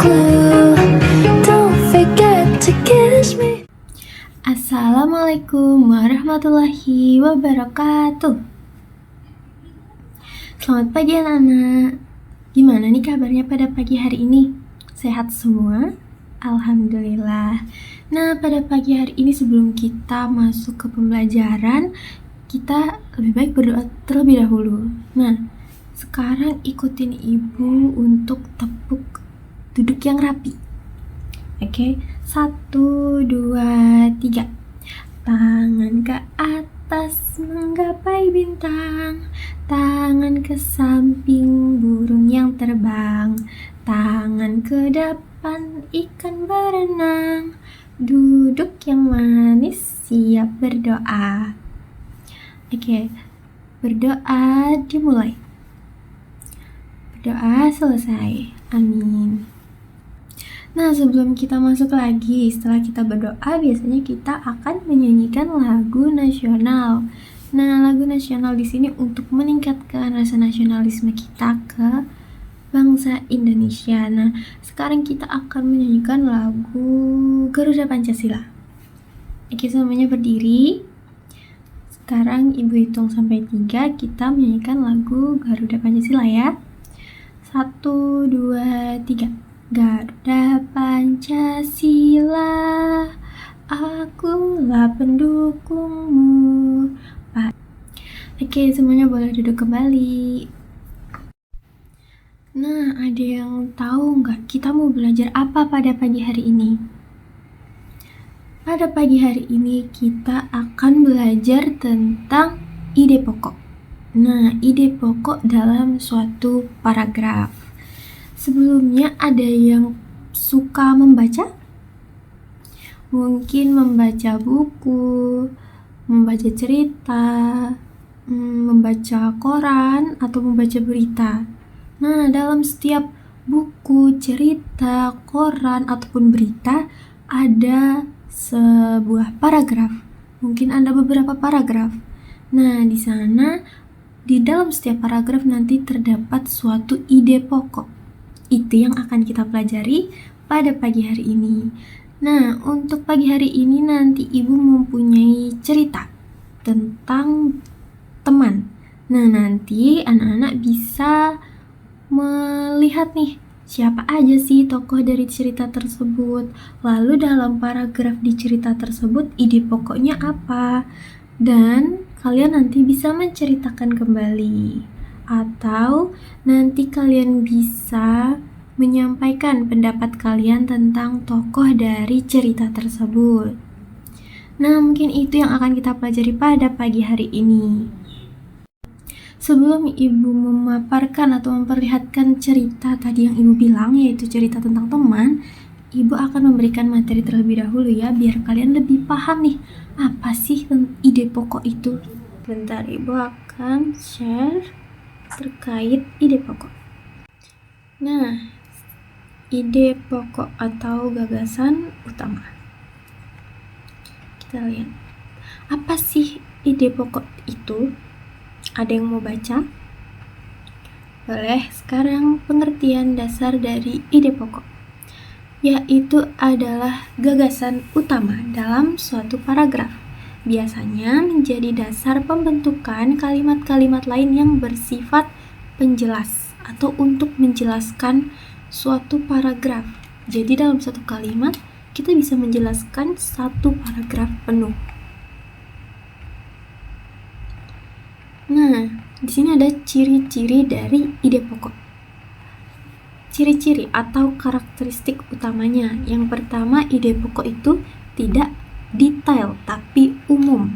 clue. Don't forget to kiss me. Assalamualaikum warahmatullahi wabarakatuh. Selamat pagi anak-anak. Gimana nih kabarnya pada pagi hari ini? Sehat semua? Alhamdulillah. Nah, pada pagi hari ini sebelum kita masuk ke pembelajaran, kita lebih baik berdoa terlebih dahulu. Nah, sekarang ikutin ibu untuk tepuk duduk yang rapi. Oke, 1, 2, 3. Tangan ke atas menggapai bintang, tangan ke samping burung yang terbang, tangan ke depan ikan berenang, duduk yang manis siap berdoa. Oke, berdoa dimulai. Berdoa selesai. Amin. Nah, sebelum kita masuk lagi, setelah kita berdoa, biasanya kita akan menyanyikan lagu nasional. Nah, lagu nasional di sini untuk meningkatkan rasa nasionalisme kita ke bangsa Indonesia. Nah, sekarang kita akan menyanyikan lagu Garuda Pancasila. Oke, semuanya berdiri. Sekarang ibu hitung sampai 3, kita menyanyikan lagu Garuda Pancasila ya. 1, 2, 3. Garuda Pancasila, akulah pendukungmu. Oke, semuanya boleh duduk kembali. Nah, ada yang tahu nggak kita mau belajar apa pada pagi hari ini? Pada pagi hari ini kita akan belajar tentang ide pokok. Nah, ide pokok dalam suatu paragraf. Sebelumnya ada yang suka membaca? Mungkin membaca buku, membaca cerita, membaca koran, atau membaca berita. Nah, dalam setiap buku, cerita, koran, ataupun berita ada sebuah paragraf. Mungkin ada beberapa paragraf. Nah, di sana, di dalam setiap paragraf nanti terdapat suatu ide pokok. Itu yang akan kita pelajari pada pagi hari ini. Nah, untuk pagi hari ini nanti ibu mempunyai cerita tentang teman. Nah, nanti anak-anak bisa melihat nih siapa aja sih tokoh dari cerita tersebut. Lalu dalam paragraf di cerita tersebut ide pokoknya apa. Dan kalian nanti bisa menceritakan kembali. Atau nanti kalian bisa menyampaikan pendapat kalian tentang tokoh dari cerita tersebut. Nah, mungkin itu yang akan kita pelajari pada pagi hari ini. Sebelum ibu memaparkan atau memperlihatkan cerita tadi yang ibu bilang, yaitu cerita tentang teman, ibu akan memberikan materi terlebih dahulu ya, biar kalian lebih paham nih, apa sih ide pokok itu. Bentar, ibu akan share terkait ide pokok. Nah, ide pokok atau gagasan utama. Kita lihat. Apa sih ide pokok itu? Ada yang mau baca? Boleh, sekarang pengertian dasar dari ide pokok. Yaitu adalah gagasan utama dalam suatu paragraf. Biasanya menjadi dasar pembentukan kalimat-kalimat lain yang bersifat penjelas atau untuk menjelaskan suatu paragraf. Jadi dalam satu kalimat kita bisa menjelaskan satu paragraf penuh. Nah, di sini ada ciri-ciri dari ide pokok. Ciri-ciri atau karakteristik utamanya. Yang pertama, ide pokok itu tidak detail tapi umum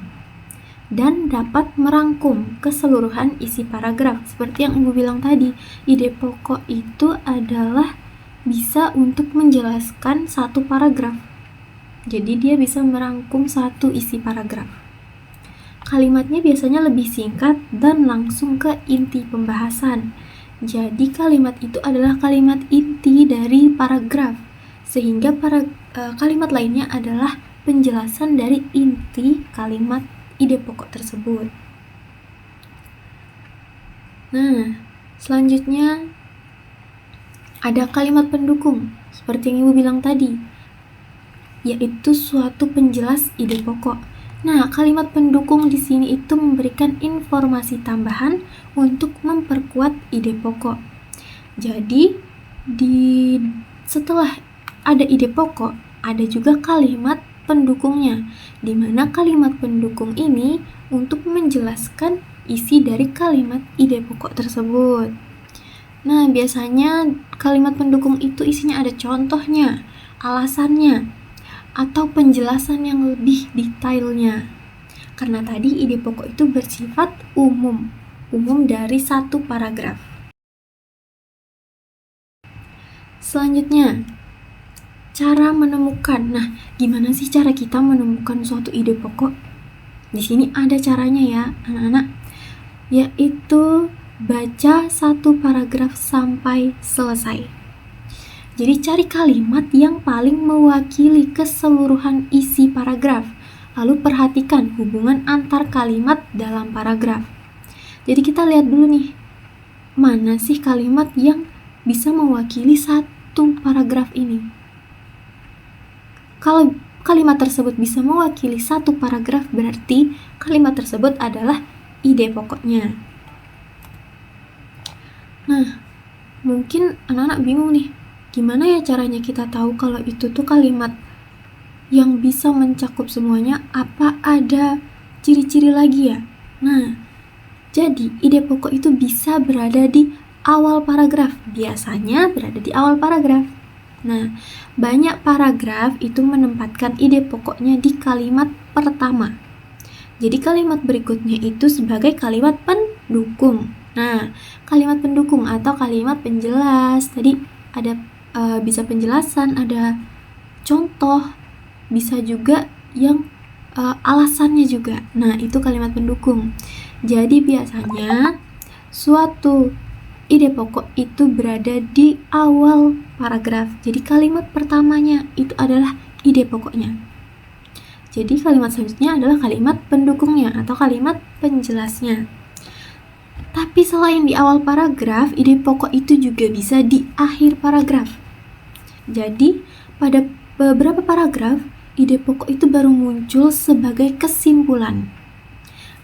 dan dapat merangkum keseluruhan isi paragraf. Seperti yang ibu bilang tadi, ide pokok itu adalah bisa untuk menjelaskan satu paragraf. Jadi dia bisa merangkum satu isi paragraf. Kalimatnya biasanya lebih singkat dan langsung ke inti pembahasan. Jadi kalimat itu adalah kalimat inti dari paragraf, sehingga kalimat lainnya adalah penjelasan dari inti kalimat ide pokok tersebut. Nah, selanjutnya ada kalimat pendukung seperti yang Ibu bilang tadi, yaitu suatu penjelas ide pokok. Nah, kalimat pendukung di sini itu memberikan informasi tambahan untuk memperkuat ide pokok. Jadi, setelah ada ide pokok, ada juga kalimat pendukungnya, di mana kalimat pendukung ini untuk menjelaskan isi dari kalimat ide pokok tersebut. Nah, biasanya kalimat pendukung itu isinya ada contohnya, alasannya, atau penjelasan yang lebih detailnya. Karena tadi ide pokok itu bersifat umum dari satu paragraf. Selanjutnya, cara menemukan. Nah, gimana sih cara kita menemukan suatu ide pokok? Di sini ada caranya ya, anak-anak, yaitu baca satu paragraf sampai selesai. Jadi cari kalimat yang paling mewakili keseluruhan isi paragraf. Lalu perhatikan hubungan antar kalimat dalam paragraf. Jadi kita lihat dulu nih, mana sih kalimat yang bisa mewakili satu paragraf ini. Kalau kalimat tersebut bisa mewakili satu paragraf, berarti kalimat tersebut adalah ide pokoknya. Nah, mungkin anak-anak bingung nih, gimana ya caranya kita tahu kalau itu tuh kalimat yang bisa mencakup semuanya? Apa ada ciri-ciri lagi ya? Nah, jadi ide pokok itu bisa berada di awal paragraf. Biasanya berada di awal paragraf. Nah, banyak paragraf itu menempatkan ide pokoknya di kalimat pertama. Jadi kalimat berikutnya itu sebagai kalimat pendukung. Nah, kalimat pendukung atau kalimat penjelas tadi ada bisa penjelasan, ada contoh, bisa juga yang alasannya juga. Nah, itu kalimat pendukung. Jadi biasanya suatu ide pokok itu berada di awal paragraf. Jadi kalimat pertamanya itu adalah ide pokoknya. Jadi kalimat selanjutnya adalah kalimat pendukungnya atau kalimat penjelasnya. Tapi selain di awal paragraf, ide pokok itu juga bisa di akhir paragraf. Jadi, pada beberapa paragraf, ide pokok itu baru muncul sebagai kesimpulan.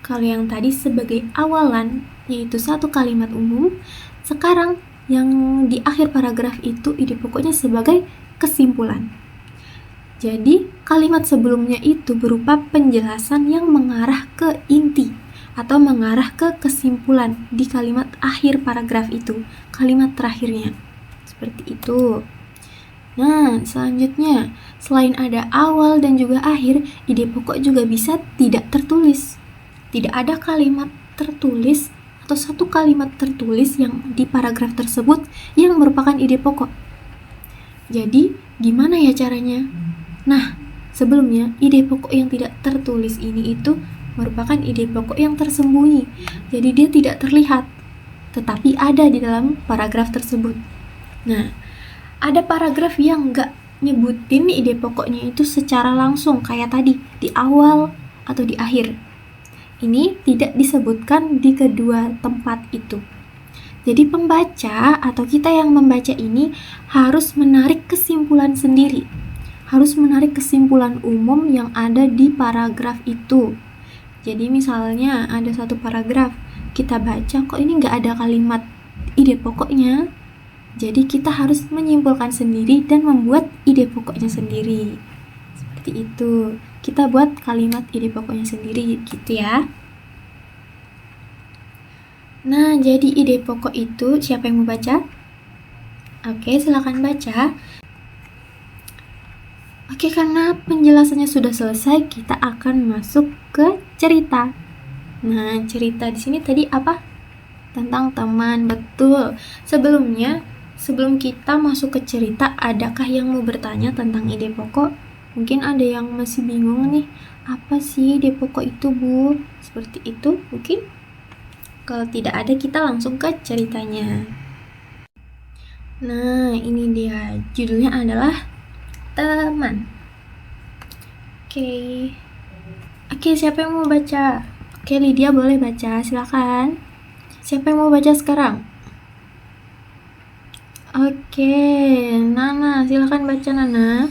Kalau yang tadi sebagai awalan, yaitu satu kalimat umum, sekarang yang di akhir paragraf itu ide pokoknya sebagai kesimpulan. Jadi, kalimat sebelumnya itu berupa penjelasan yang mengarah ke inti atau mengarah ke kesimpulan di kalimat akhir paragraf itu, kalimat terakhirnya. Seperti itu. Nah, selanjutnya, selain ada awal dan juga akhir, ide pokok juga bisa tidak tertulis. Tidak ada kalimat tertulis atau satu kalimat tertulis yang di paragraf tersebut yang merupakan ide pokok. Jadi, gimana ya caranya? Nah, sebelumnya, ide pokok yang tidak tertulis ini itu merupakan ide pokok yang tersembunyi. Jadi dia tidak terlihat, tetapi ada di dalam paragraf tersebut. Nah, ada paragraf yang nggak nyebutin ide pokoknya itu secara langsung, kayak tadi, di awal atau di akhir. Ini tidak disebutkan di kedua tempat itu. Jadi pembaca atau kita yang membaca ini harus menarik kesimpulan sendiri. Harus menarik kesimpulan umum yang ada di paragraf itu. Jadi misalnya ada satu paragraf, kita baca kok ini nggak ada kalimat ide pokoknya. Jadi kita harus menyimpulkan sendiri dan membuat ide pokoknya sendiri. Seperti itu. Kita buat kalimat ide pokoknya sendiri gitu ya. Nah, jadi ide pokok itu siapa yang mau baca? Oke, silakan baca. Oke, karena penjelasannya sudah selesai, kita akan masuk ke cerita. Nah, cerita di sini tadi apa? Tentang teman, betul. Sebelum kita masuk ke cerita, adakah yang mau bertanya tentang ide pokok? Mungkin ada yang masih bingung nih, apa sih ide pokok itu, Bu? Seperti itu, mungkin? Kalau tidak ada, kita langsung ke ceritanya. Nah, ini dia. Judulnya adalah teman. Oke, siapa yang mau baca? Oke, Lydia boleh baca, silakan. Siapa yang mau baca sekarang? Oke, Nana, silakan baca Nana.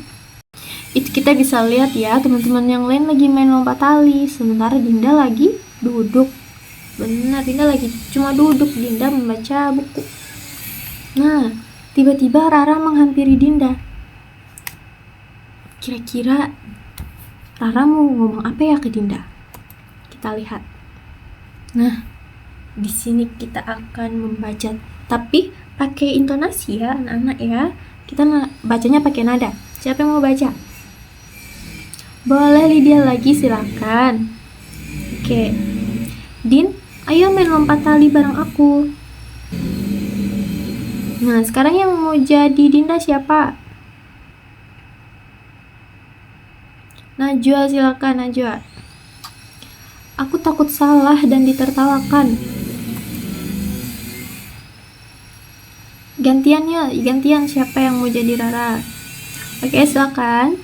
Itu kita bisa lihat ya, teman-teman yang lain lagi main lompat tali, sementara Dinda lagi duduk. Benar, Dinda lagi cuma duduk, Dinda membaca buku. Nah, tiba-tiba Rara menghampiri Dinda. Kira-kira Rara mau ngomong apa ya ke Dinda? Kita lihat. Nah, di sini kita akan membaca, tapi pakai intonasi ya, anak-anak ya. Kita bacanya pakai nada. Siapa yang mau baca? Boleh Lydia lagi, silakan. Oke. Din, ayo main lompat tali bareng aku. Nah, sekarang yang mau jadi Dinda siapa? Najwa, silakan Najwa. Aku takut salah dan ditertawakan. Gantian siapa yang mau jadi Rara? Oke, silakan.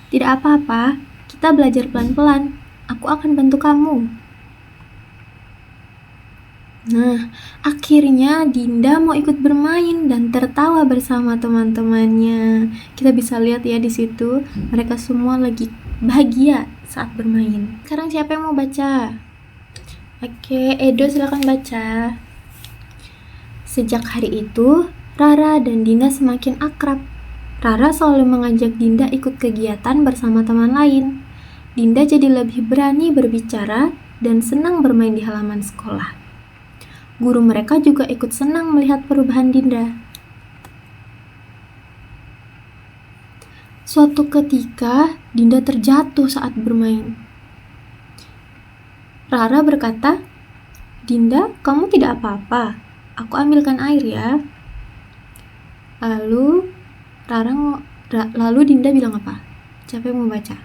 Tidak apa-apa, kita belajar pelan-pelan. Aku akan bantu kamu. Nah, akhirnya Dinda mau ikut bermain dan tertawa bersama teman-temannya. Kita bisa lihat ya di situ, mereka semua lagi bahagia saat bermain. Sekarang siapa yang mau baca? Oke, Edo silakan baca. Sejak hari itu, Rara dan Dinda semakin akrab. Rara selalu mengajak Dinda ikut kegiatan bersama teman lain. Dinda jadi lebih berani berbicara dan senang bermain di halaman sekolah. Guru mereka juga ikut senang melihat perubahan Dinda. Suatu ketika, Dinda terjatuh saat bermain. Rara berkata, "Dinda, kamu tidak apa-apa. Aku ambilkan air ya." Lalu Dinda bilang apa? Siapa yang mau baca?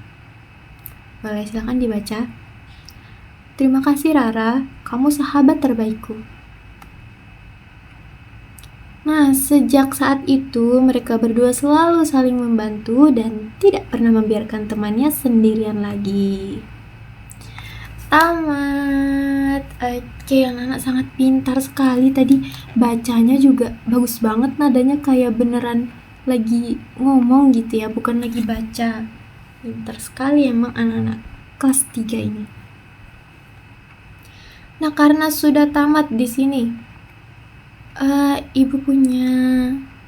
Boleh, silakan dibaca. Terima kasih Rara, kamu sahabat terbaikku. Nah, sejak saat itu mereka berdua selalu saling membantu dan tidak pernah membiarkan temannya sendirian lagi. Tamat. Oke, anak-anak sangat pintar sekali tadi. Bacanya juga bagus banget, nadanya kayak beneran lagi ngomong gitu ya, bukan lagi baca. Pintar sekali emang anak-anak kelas 3 ini. Nah, karena sudah tamat di sini, Ibu punya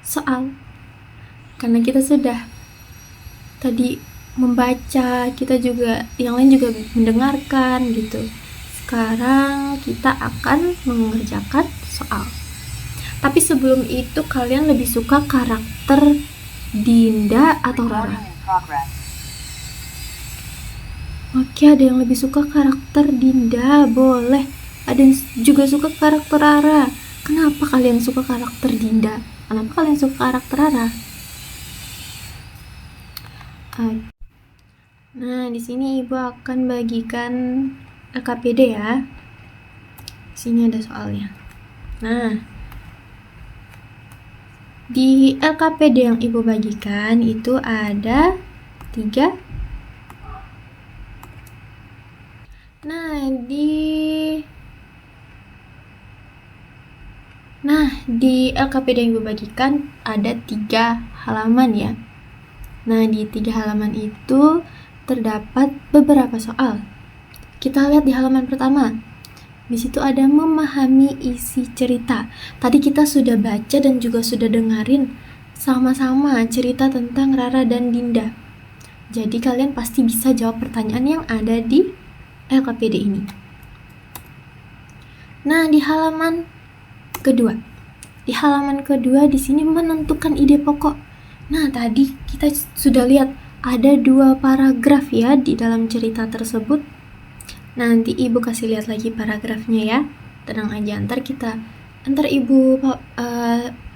soal. Karena kita sudah tadi membaca, kita juga, yang lain juga mendengarkan gitu. Sekarang kita akan mengerjakan soal. Tapi sebelum itu, kalian lebih suka karakter Dinda atau Rara? Oke, ada yang lebih suka karakter Dinda, boleh. Ada yang juga suka karakter Rara. Kenapa kalian suka karakter Dinda? Kenapa kalian suka karakter Rara? Nah, di sini Ibu akan bagikan LKPD ya. Di sini ada soalnya. Nah, di LKPD yang Ibu bagikan itu ada 3. Di LKPD yang Ibu bagikan ada 3 halaman ya. Nah, di 3 halaman itu terdapat beberapa soal. Kita lihat di halaman pertama. Di situ ada memahami isi cerita. Tadi kita sudah baca dan juga sudah dengerin sama-sama cerita tentang Rara dan Dinda. Jadi kalian pasti bisa jawab pertanyaan yang ada di LKPD ini. Nah, di halaman kedua. Di sini menentukan ide pokok. Nah, tadi kita sudah lihat ada 2 paragraf ya di dalam cerita tersebut. Nanti Ibu kasih lihat lagi paragrafnya ya. Tenang aja, ntar Ibu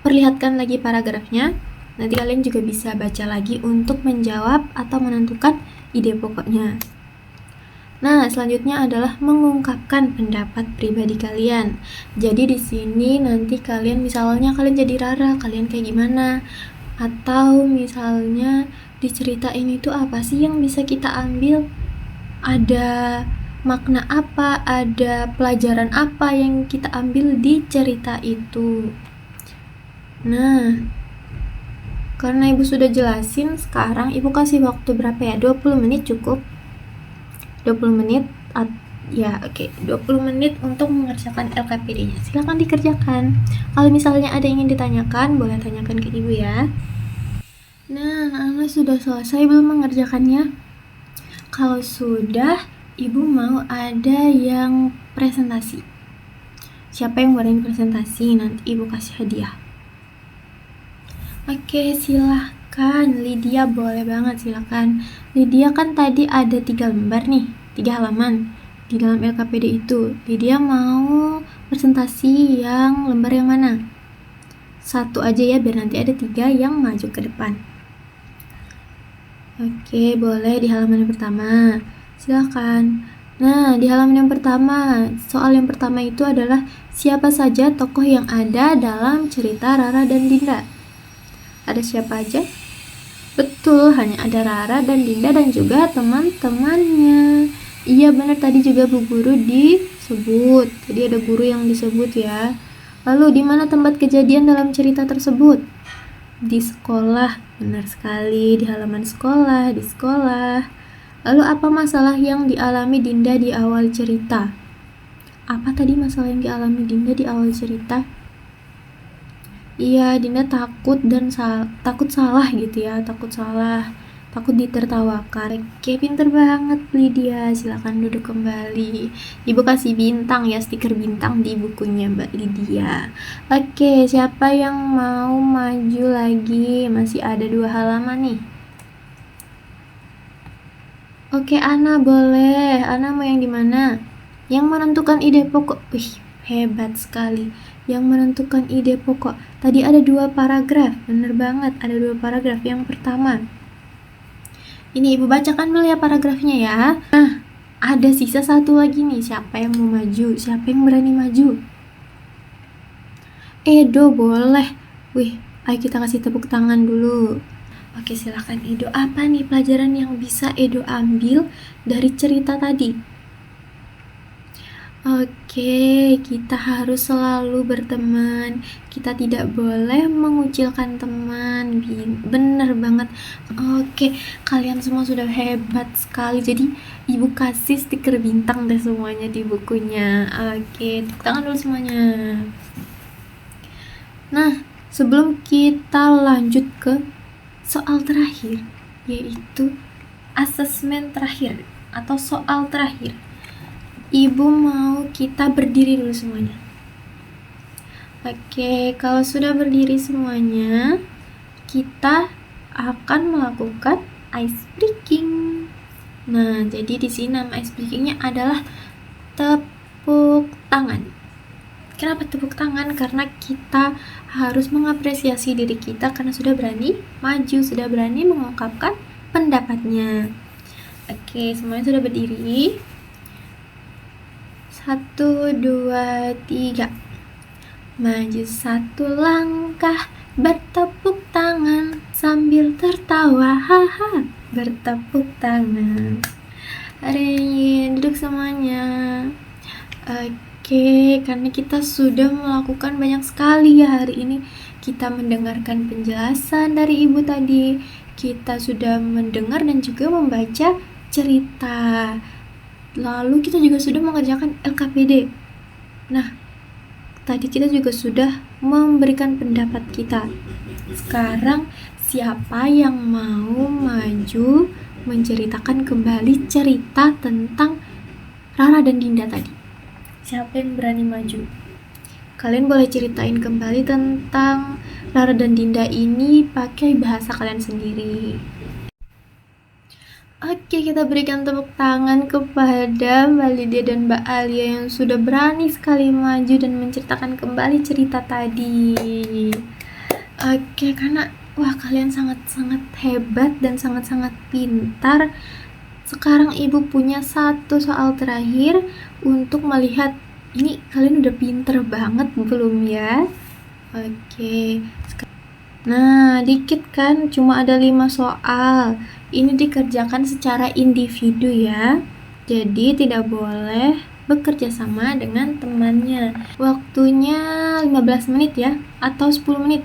perlihatkan lagi paragrafnya. Nanti kalian juga bisa baca lagi untuk menjawab atau menentukan ide pokoknya. Nah, selanjutnya adalah mengungkapkan pendapat pribadi kalian. Jadi di sini nanti misalnya kalian jadi Rara, kalian kayak gimana? Atau misalnya di cerita ini tuh apa sih yang bisa kita ambil? Ada makna apa, ada pelajaran apa yang kita ambil di cerita itu. Nah, karena ibu sudah jelasin, sekarang ibu kasih waktu berapa ya? 20 menit cukup? 20 menit? Ya, oke. 20 menit untuk mengerjakan LKPD-nya. Silakan dikerjakan. Kalau misalnya ada yang ingin ditanyakan, boleh tanyakan ke ibu ya. Nah, anak sudah selesai belum mengerjakannya? Kalau sudah, ibu mau ada yang presentasi. Siapa yang ngadain presentasi, nanti ibu kasih hadiah. Oke, silahkan. Lydia boleh banget, silakan. Lydia kan tadi ada 3 lembar nih, 3 halaman di dalam LKPD itu. Lydia mau presentasi yang lembar yang mana? Satu aja ya, biar nanti ada 3 yang maju ke depan. Oke, boleh di halaman yang pertama. Silakan. Nah, di halaman yang pertama, soal yang pertama itu adalah siapa saja tokoh yang ada dalam cerita Rara dan Dinda. Ada siapa aja? Betul, hanya ada Rara dan Dinda dan juga teman-temannya. Iya benar, tadi juga Bu Guru disebut. Tadi ada guru yang disebut ya. Lalu di mana tempat kejadian dalam cerita tersebut? Di sekolah, benar sekali, di halaman sekolah, di sekolah. Lalu apa masalah yang dialami Dinda di awal cerita? Apa tadi masalah yang dialami Dinda di awal cerita? Iya, Dinda takut dan takut salah gitu ya, takut salah, takut ditertawakan. Oke, pinter banget Lydia, silakan duduk kembali. Ibu kasih bintang ya, stiker bintang di bukunya Mbak Lydia. Oke, siapa yang mau maju lagi? Masih ada 2 halaman nih. Oke, Ana boleh. Ana mau yang di mana? Yang menentukan ide pokok. Wih, hebat sekali. Yang menentukan ide pokok. Tadi ada 2 paragraf. Bener banget, ada 2 paragraf. Yang pertama. Ini ibu bacakan dulu ya paragrafnya ya. Nah, ada sisa 1 lagi nih. Siapa yang mau maju? Siapa yang berani maju? Edo boleh. Wih, ayo kita kasih tepuk tangan dulu. Oke, silakan Edo. Apa nih pelajaran yang bisa Edo ambil dari cerita tadi? Oke, kita harus selalu berteman. Kita tidak boleh mengucilkan teman. Bener banget. Oke, kalian semua sudah hebat sekali. Jadi, ibu kasih stiker bintang deh semuanya di bukunya. Oke, tepuk tangan dulu semuanya. Nah, sebelum kita lanjut ke soal terakhir, yaitu asesmen terakhir atau soal terakhir, ibu mau kita berdiri dulu semuanya. Oke, kalau sudah berdiri semuanya, kita akan melakukan ice breaking. Nah, jadi di sini nama ice breakingnya adalah tepuk tangan. Kenapa tepuk tangan? Karena kita harus mengapresiasi diri kita karena sudah berani maju, sudah berani mengungkapkan pendapatnya. Oke, semuanya sudah berdiri. 1, 2, 3. Maju 1 langkah, bertepuk tangan sambil tertawa, haha, bertepuk tangan. Hari duduk semuanya. Oke, karena kita sudah melakukan banyak sekali ya hari ini. Kita mendengarkan penjelasan dari ibu tadi. Kita sudah mendengar dan juga membaca cerita. Lalu kita juga sudah mengerjakan LKPD. Nah, tadi kita juga sudah memberikan pendapat kita. Sekarang siapa yang mau maju menceritakan kembali cerita tentang Rara dan Dinda tadi? Siapa yang berani maju? Kalian boleh ceritain kembali tentang Rara dan Dinda ini pakai bahasa kalian sendiri. Oke, kita berikan tepuk tangan kepada Mbak Lydia dan Mbak Alia yang sudah berani sekali maju dan menceritakan kembali cerita tadi. Oke, karena wah kalian sangat-sangat hebat dan sangat-sangat pintar. Sekarang ibu punya 1 soal terakhir untuk melihat ini kalian udah pinter banget belum ya? Oke. Nah, dikit kan, cuma ada 5 soal. Ini dikerjakan secara individu ya. Jadi tidak boleh bekerja sama dengan temannya. Waktunya 15 menit ya, atau 10 menit.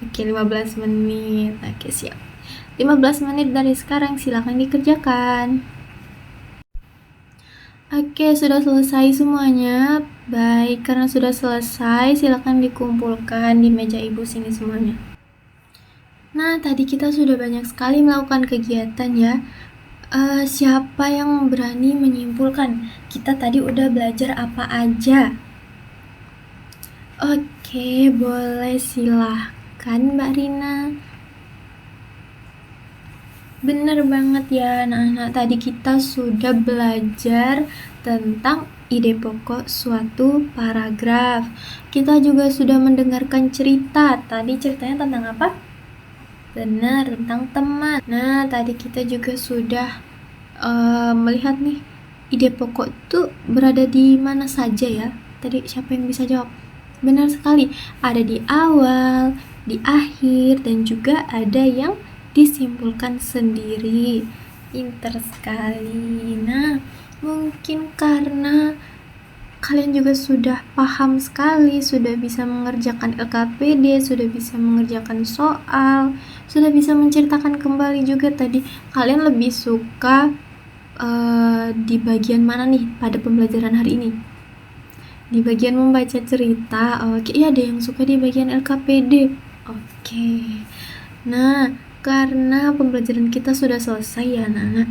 Oke, 15 menit. Oke, siap. 15 menit dari sekarang silakan dikerjakan. Oke, sudah selesai semuanya. Baik, karena sudah selesai, silakan dikumpulkan di meja ibu sini semuanya. Nah, tadi kita sudah banyak sekali melakukan kegiatan ya. Siapa yang berani menyimpulkan? Kita tadi udah belajar apa aja? Oke, boleh silahkan Mbak Rina. Bener banget ya anak-anak, tadi kita sudah belajar tentang ide pokok suatu paragraf. Kita juga sudah mendengarkan cerita. Tadi ceritanya tentang apa? Benar, tentang teman. Nah, tadi kita juga sudah melihat nih, ide pokok itu berada di mana saja ya? Tadi siapa yang bisa jawab? Benar sekali, ada di awal, di akhir, dan juga ada yang disimpulkan sendiri. Pinter sekali. Nah, mungkin karena kalian juga sudah paham sekali, sudah bisa mengerjakan LKPD, sudah bisa mengerjakan soal, sudah bisa menceritakan kembali juga tadi. Kalian lebih suka di bagian mana nih pada pembelajaran hari ini? Di bagian membaca cerita. Oke, iya, ada yang suka di bagian LKPD. Oke. Nah, karena pembelajaran kita sudah selesai ya anak-anak.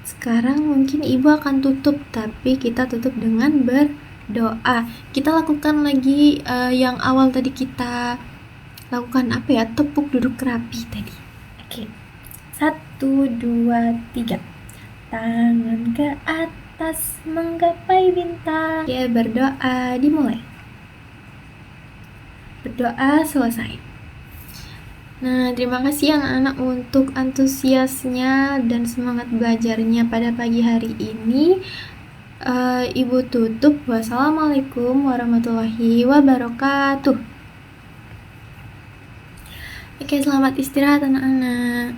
Sekarang mungkin ibu akan tutup, tapi kita tutup dengan berdoa. Kita lakukan lagi yang awal tadi kita lakukan apa ya? Tepuk duduk rapi tadi. Oke. 1, 2, 3. Tangan ke atas menggapai bintang. Oke, berdoa dimulai. Berdoa selesai. Nah, terima kasih anak-anak untuk antusiasnya dan semangat belajarnya pada pagi hari ini. Ibu tutup. Wassalamualaikum warahmatullahi wabarakatuh. Oke, selamat istirahat anak-anak.